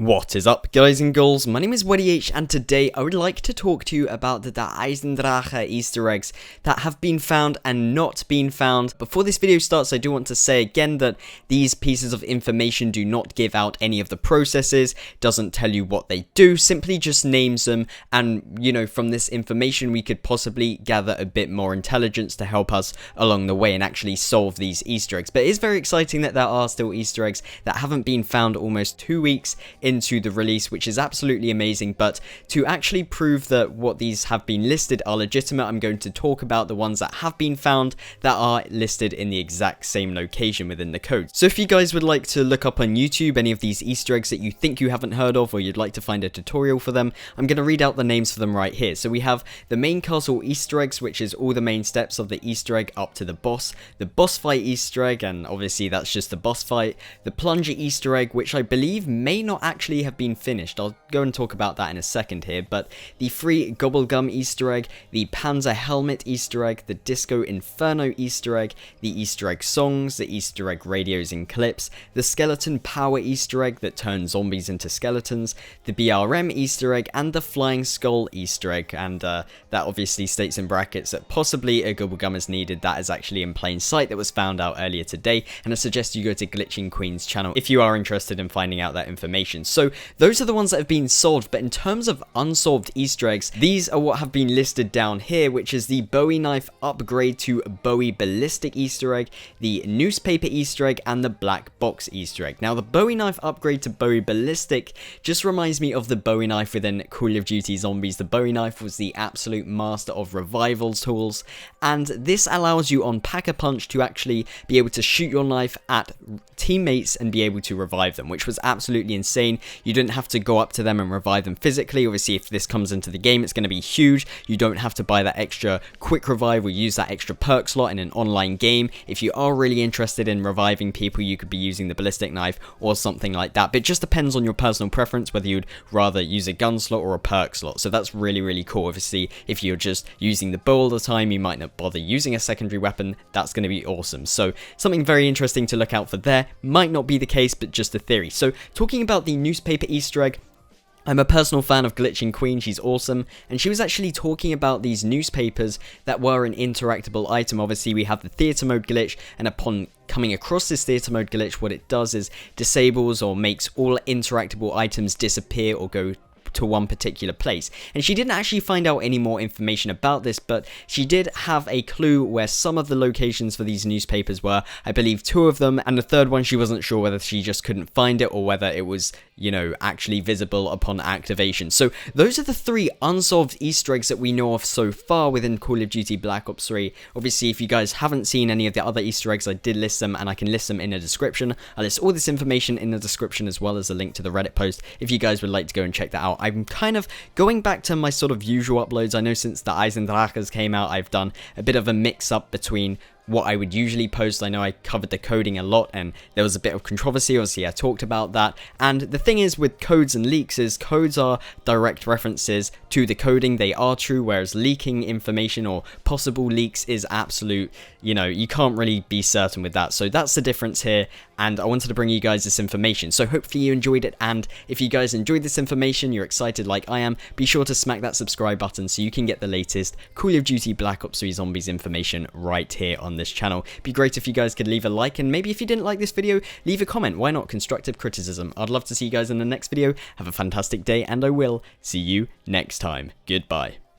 What is up, guys and girls? My name is WeddyH, and today I would like to talk to you about the Eisendrache Easter eggs that have been found and not been found. Before this video starts, I do want to say again that these pieces of information do not give out any of the processes, doesn't tell you what they do, simply just names them, and from this information we could possibly gather a bit more intelligence to help us along the way and actually solve these Easter eggs. But it is very exciting that there are still Easter eggs that haven't been found almost 2 weeks into the release, which is absolutely amazing. But to actually prove that what these have been listed are legitimate, I'm going to talk about the ones that have been found that are listed in the exact same location within the code. So if you guys would like to look up on YouTube any of these Easter eggs that you think you haven't heard of, or you'd like to find a tutorial for them, I'm going to read out the names for them right here. So we have the main castle Easter eggs, which is all the main steps of the Easter egg up to the boss fight Easter egg, and obviously that's just the boss fight, the Plunger Easter egg, which I believe may not actually have been finished. I'll go and talk about that in a second here, but the free GobbleGum Easter egg, the Panzer helmet Easter egg, the Disco Inferno Easter egg, the Easter egg songs, the Easter egg radios and clips, the skeleton power Easter egg that turns zombies into skeletons, the BRM Easter egg, and the flying skull Easter egg. And that obviously states in brackets that possibly a GobbleGum is needed. That is actually in plain sight, that was found out earlier today, and I suggest you go to Glitching Queen's channel if you are interested in finding out that information. So those are the ones that have been solved, but in terms of unsolved Easter eggs, these are what have been listed down here, which is the Bowie knife upgrade to Bowie Balistic Easter egg, the newspaper Easter egg, and the black box Easter egg. Now the Bowie knife upgrade to Bowie Balistic just reminds me of the Bowie knife within Call of Duty Zombies. The Bowie knife was the absolute master of revival tools, and this allows you on Pack-a-Punch to actually be able to shoot your knife at teammates and be able to revive them, which was absolutely insane. You didn't have to go up to them and revive them physically. Obviously, if this comes into the game, it's going to be huge. You don't have to buy that extra quick revive or use that extra perk slot in an online game. If you are really interested in reviving people, you could be using the ballistic knife or something like that. But it just depends on your personal preference whether you'd rather use a gun slot or a perk slot. So that's really, really cool. Obviously, if you're just using the bow all the time, you might not bother using a secondary weapon. That's going to be awesome. So something very interesting to look out for there. Might not be the case, but just a theory. So talking about the newspaper Easter egg, I'm a personal fan of Glitching Queen. She's awesome, and she was actually talking about these newspapers that were an interactable item. Obviously, we have the theater mode glitch, and upon coming across this theater mode glitch, what it does is disables or makes all interactable items disappear or go to one particular place. And she didn't actually find out any more information about this, but she did have a clue where some of the locations for these newspapers were. I believe 2 of them, and the third one she wasn't sure whether she just couldn't find it or whether it was actually visible upon activation. So those are the 3 unsolved Easter eggs that we know of so far within Call of Duty Black Ops 3. Obviously, if you guys haven't seen any of the other Easter eggs, I did list them, and I can list them in the description. I list all this information in the description, as well as a link to the Reddit post if you guys would like to go and check that out. I'm kind of going back to my sort of usual uploads. I know since the Eisendraches came out, I've done a bit of a mix-up between what I would usually post. I know I covered the coding a lot, and there was a bit of controversy. Obviously, I talked about that. And the thing is with codes and leaks is codes are direct references to the coding. They are true, whereas leaking information or possible leaks is absolute, you can't really be certain with that. So that's the difference here, and I wanted to bring you guys this information. So hopefully you enjoyed it, and if you guys enjoyed this information, you're excited like I am, be sure to smack that subscribe button so you can get the latest Call of Duty Black Ops 3 Zombies information right here on this channel. It'd be great if you guys could leave a like, and maybe if you didn't like this video, leave a comment. Why not? Constructive criticism. I'd love to see you guys in the next video. Have a fantastic day, and I will see you next time. Goodbye.